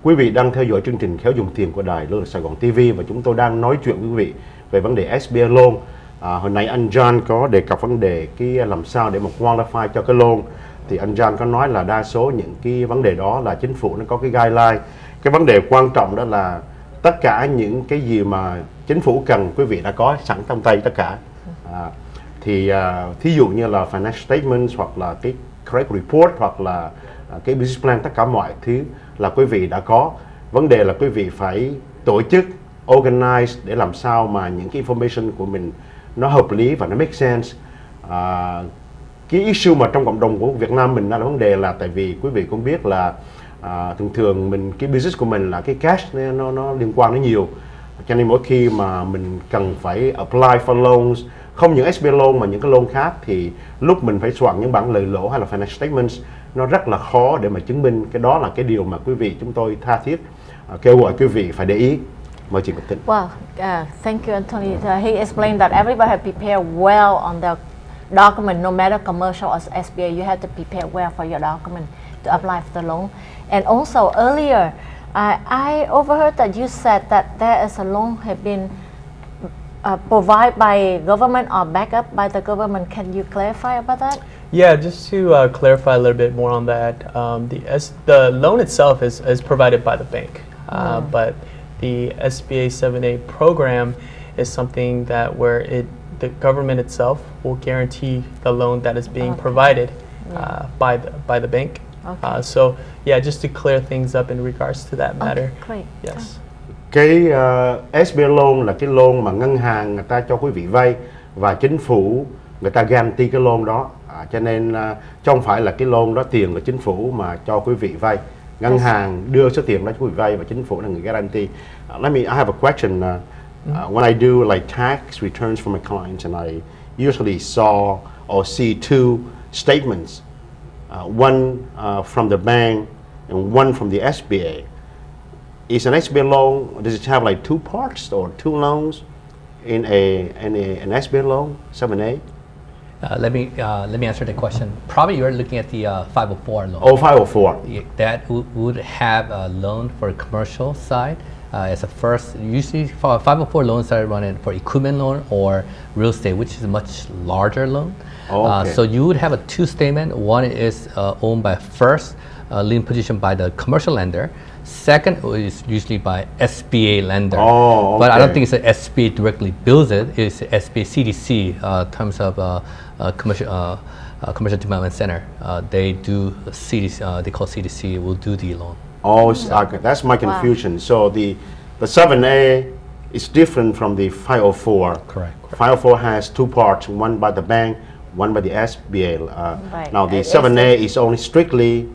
Quý vị đang theo dõi chương trình Khéo Dùng Tiền của Đài Lưu Lực Sài Gòn TV và chúng tôi đang nói chuyện với quý vị về vấn đề SBA loan. Hồi nãy anh John có đề cập vấn đề cái làm sao để mà qualify cho cái loan. Thì anh John có nói là đa số những cái vấn đề đó là chính phủ nó có cái guideline. Cái vấn đề quan trọng đó là tất cả những cái gì mà chính phủ cần quý vị đã có sẵn trong tay tất cả. Thí dụ như là financial statements hoặc là cái credit report hoặc là cái business plan, tất cả mọi thứ là quý vị đã có. Vấn đề là quý vị phải tổ chức, organize để làm sao mà những cái information của mình nó hợp lý và nó make sense. Cái issue mà trong cộng đồng của Việt Nam mình là vấn đề là tại vì quý vị cũng biết là thường mình cái business của mình là cái cash nó liên quan đến nhiều, cho nên mỗi khi mà mình cần phải apply for loans, không những SBA loan mà những cái loan khác, thì lúc mình phải soạn những bản lời lỗ hay là financial statements nó rất là khó để mà chứng minh. Cái đó là cái điều mà quý vị chúng tôi tha thiết kêu gọi quý vị phải để ý. Mời chị Bạch Tĩnh. Well, thank you, Anthony. He explained that everybody have prepared well on the document, no matter commercial or SBA. You have to prepare well for your document to apply for the loan. And also earlier, I overheard that you said that there is a loan have been provided by government or backed up by the government. Can you clarify about that? Yeah, just to clarify a little bit more on that, the loan itself is provided by the bank, but the SBA 7A program is something that where the government itself will guarantee the loan that is being provided by the bank. Okay. So yeah, just to clear things up in regards to that matter. Okay, great. Yes. Cái SBA loan là cái loan mà ngân hàng người ta cho quý vị vay và chính phủ người ta guarantee cái loan đó, cho nên chứ không phải là cái loan đó tiền của chính phủ mà cho quý vị vay. Ngân hàng đưa số tiền đó cho quý vị vay và chính phủ là người guarantee. I have a question. When I do like tax returns for my clients, and I usually saw or see two statements, one from the bank and one from the SBA. Is an SBA loan, does it have like two parts or two loans in an SBA loan, 7A? Let me answer the question. Probably you're looking at the 504 loan. Oh, 504. That would have a loan for commercial side as a first. Usually, 504 loans are running for equipment loan or real estate, which is a much larger loan. Okay. So you would have a two statement. One is owned by first lien position by the commercial lender. Second is usually by SBA lender. Oh, okay. But I don't think it's an SBA directly builds it. It's SBA CDC terms of commercial development center. They do CDC. They call CDC. Will do the loan. Oh, okay. That's my confusion. Wow. So the 7A is different from the 504. Correct. 504 has two parts, one by the bank, one by the SBA. Right. Now the 7A is only strictly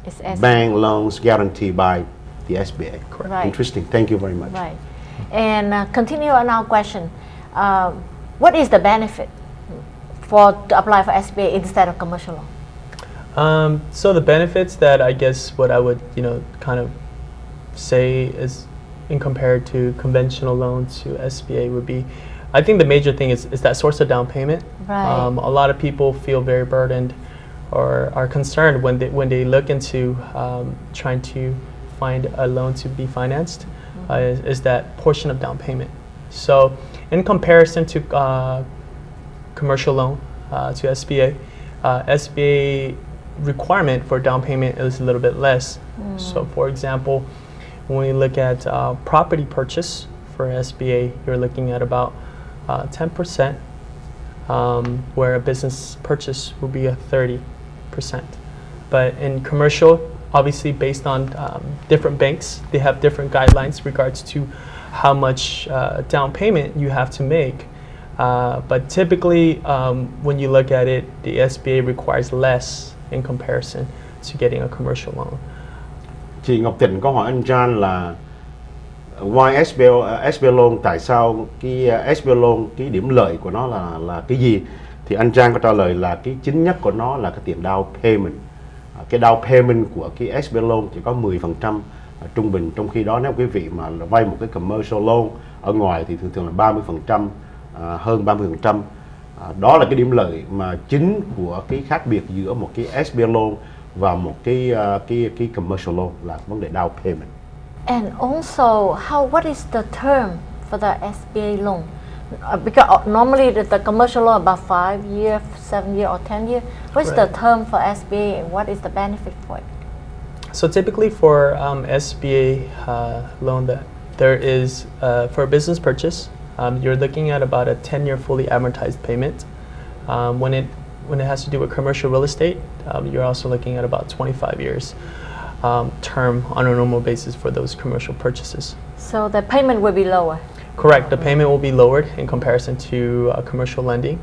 It's bank loans guaranteed by the SBA. Correct. Right. Interesting. Thank you very much. Right. And continue on our question. What is the benefit to apply for SBA instead of commercial loan? So the benefits that I guess what I would kind of say is in compared to conventional loans to SBA would be, I think the major thing is that source of down payment. Right. A lot of people feel very burdened or are concerned when they look into trying to find a loan to be financed, is that portion of down payment. So in comparison to commercial loan to SBA, SBA requirement for down payment is a little bit less. So for example, when we look at property purchase for SBA, you're looking at about 10%, where a business purchase will be a 30%. But in commercial, obviously based on different banks, they have different guidelines regards to how much down payment you have to make. But typically, when you look at it, the SBA requires less in comparison to getting a commercial loan. Chị Ngọc Thịnh có hỏi anh John là why SBA loan, tại sao cái SBA loan cái điểm lợi của nó là cái gì? Thì anh John có trả lời là cái chính nhất của nó là cái tiền down payment. Cái down payment của cái SBA loan chỉ có 10% trung bình, trong khi đó nếu quý vị mà vay một cái commercial loan ở ngoài thì thường là 30%, hơn 30%. Đó là cái điểm lợi mà chính của cái khác biệt giữa một cái SBA loan và một cái commercial loan là vấn đề down payment. And also, what is the term for the SBA loan? Because normally the commercial loan about 5 years, 7 years, or 10 years. What is the Right. term for SBA and what is the benefit for it? So typically for SBA loan, that there is for a business purchase, you're looking at about a 10-year fully amortized payment. When it has to do with commercial real estate, you're also looking at about 25 years term on a normal basis for those commercial purchases. So the payment will be lower. Correct. The payment will be lowered in comparison to commercial lending,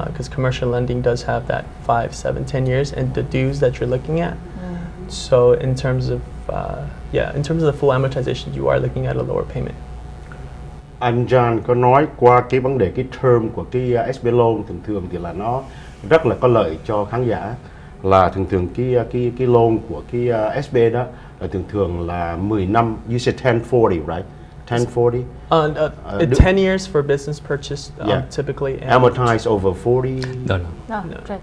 because commercial lending does have that 5, 7, 10 years and the dues that you're looking at. So in terms of the full amortization, you are looking at a lower payment. Anh John có nói qua cái vấn đề cái term của cái SBA loan thường thường thì là nó rất là có lợi cho khán giả, là thường thường cái loan của cái SBA đó là thường thường là 10 năm. You said 1040, right? 1040. 10 years for business purchase, Yeah. typically. And Amortized over 40 No, No, No. right.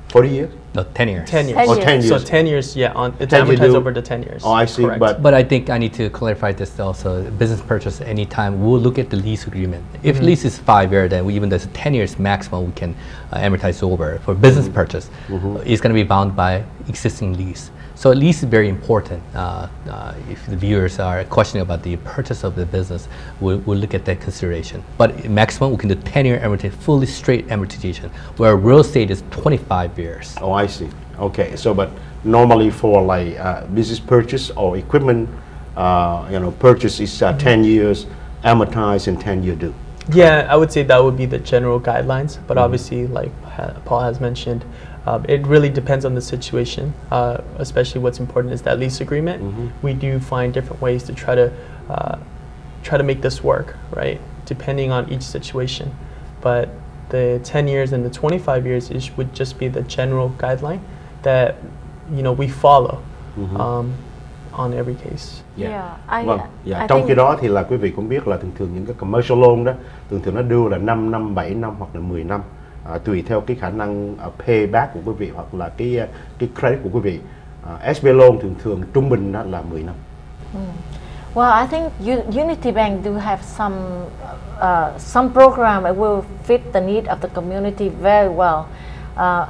40 years. no, 10 years. 10 years. 10 Or years. 10 So years. 10 years, yeah, it's 10 you amortized do- over the 10 years. Oh, I see. Correct. But I think I need to clarify this also. Business purchase anytime, we'll look at the lease agreement. If lease is 5 years, then even there's 10 years maximum we can amortize over. For business purchase, it's going to be bound by existing lease. So lease is very important. If the viewers are questioning about the purchase of the business, we'll look at that consideration. But maximum, we can do 10-year amortization, fully straight amortization, where real estate is 25 years. Oh, I see. Okay, so but normally for like business purchase or equipment, purchase is 10 years amortized and 10-year due. Yeah, I would say that would be the general guidelines, but obviously, like Paul has mentioned, it really depends on the situation. Especially, what's important is that lease agreement. We do find different ways to try to make this work, right? Depending on each situation, but the 10 years and the 25 years would just be the general guideline that we follow on every case. Vâng, I trong think khi đó thì là quý vị cũng biết là thường thường những cái commercial loan đó thường thường nó đưa là 5 năm, 7 năm hoặc là 10 năm, tùy theo cái khả năng payback của quý vị hoặc là cái credit của quý vị. SBA loan thường thường trung bình đó là 10 năm. Well, I think Unity Bank do have some program that will fit the need of the community very well.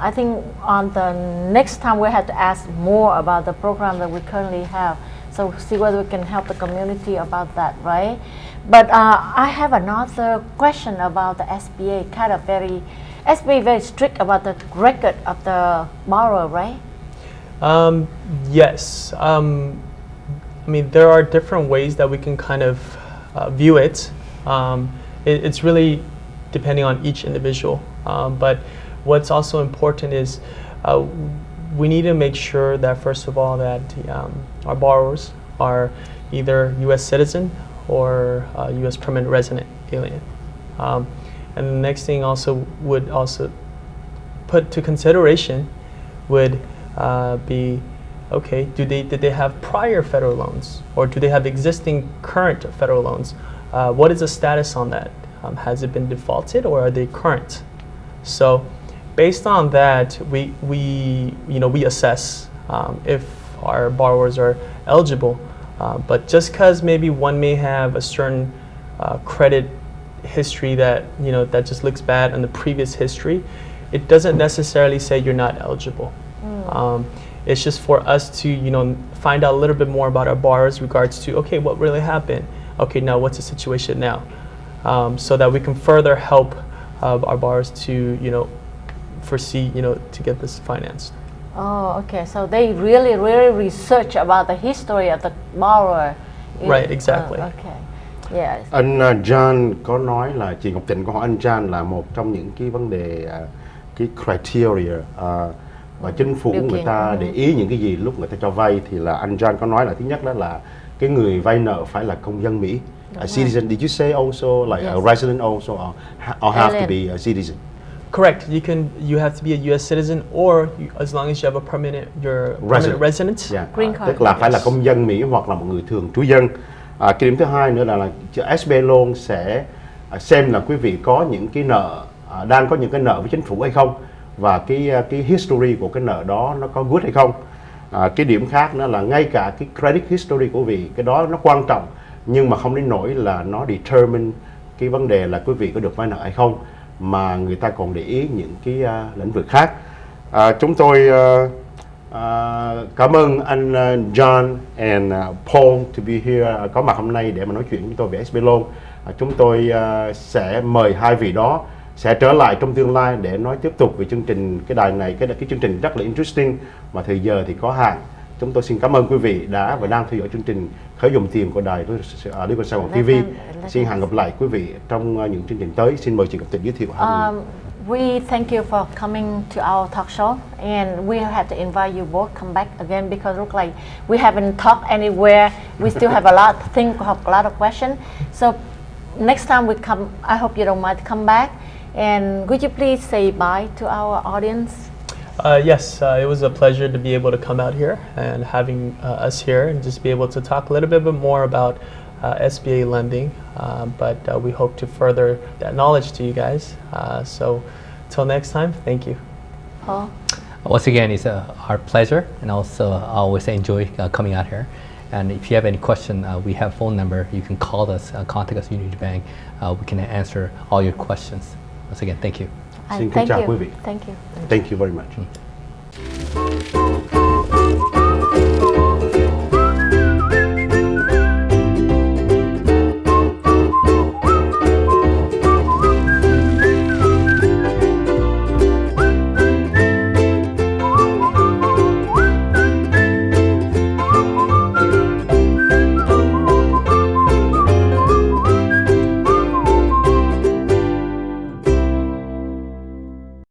I think on the next time we have to ask more about the program that we currently have, so see whether we can help the community about that, right? But I have another question about the SBA. SBA very strict about the record of the borrower, right? Yes. I mean, there are different ways that we can kind of view it. It's really depending on each individual. But what's also important is we need to make sure that, first of all, that our borrowers are either U.S. citizen or U.S. permanent resident alien. And the next thing would also put to consideration would be, okay, did they have prior federal loans, or do they have existing current federal loans? What is the status on that? Has it been defaulted, or are they current? So, based on that, we assess if our borrowers are eligible. But just because maybe one may have a certain credit history that that just looks bad in the previous history, it doesn't necessarily say you're not eligible. It's just for us to find out a little bit more about our borrowers regards to, okay, what really happened? Okay, now what's the situation now? So that we can further help our borrowers to foresee to get this financed. Oh, okay. So they really research about the history of the borrower. Right, exactly. Okay. Yes. Anh John có nói là chị Ngọc Thịnh có hỏi anh John là một trong những cái vấn đề cái criteria và chính phủ Điều người kiện. ta để ý những cái gì lúc người ta cho vay, thì là anh John có nói là thứ nhất đó là cái người vay nợ phải là công dân Mỹ, a citizen. Did you say also like a Yes. resident also, or have to Alien. be a citizen? Correct. You have to be a U.S. citizen, or as long as you have a permanent resident. Yeah. Green card. Tức là phải là Yes. công dân Mỹ hoặc là một người thường trú dân. Cái điểm thứ hai nữa là SBA loan sẽ xem là quý vị có những cái nợ, đang có những cái nợ với chính phủ hay không, và cái history của cái nợ đó nó có good hay không. Cái điểm khác nữa là ngay cả cái credit history của quý vị, cái đó nó quan trọng nhưng mà không đến nỗi là nó determine cái vấn đề là quý vị có được vay nợ hay không, mà người ta còn để ý những cái lĩnh vực khác. Chúng tôi cảm ơn anh John and Paul to be here, có mặt hôm nay để mà nói chuyện với chúng tôi về SBA Loan. Chúng tôi sẽ mời hai vị đó sẽ trở lại trong tương lai để nói tiếp tục về chương trình, cái đài này, cái chương trình rất là interesting mà thời giờ thì có hạn. Chúng tôi xin cảm ơn quý vị đã và đang theo dõi chương trình Khởi Dùng Tiền của đài Lý Quang Sài Gòn TV. Xin hẹn gặp lại quý vị trong những chương trình tới. Xin mời chị Cập Tịch giới thiệu. We thank you for coming to our talk show, and we have to invite you both come back again because look like we haven't talked anywhere. We still have a lot to think, have a lot of questions. So next time we come, I hope you don't mind to come back. And would you please say bye to our audience? Yes, it was a pleasure to be able to come out here and having us here and just be able to talk a little bit more about SBA lending, but we hope to further that knowledge to you guys. So till next time, thank you. Paul? Once again, it's our pleasure, and also I always enjoy coming out here. And if you have any question, we have phone number. You can call us, contact us, Unity Bank. We can answer all your questions. Once again, thank you. Xin kính chào quý vị. Thank you. Thank you very much.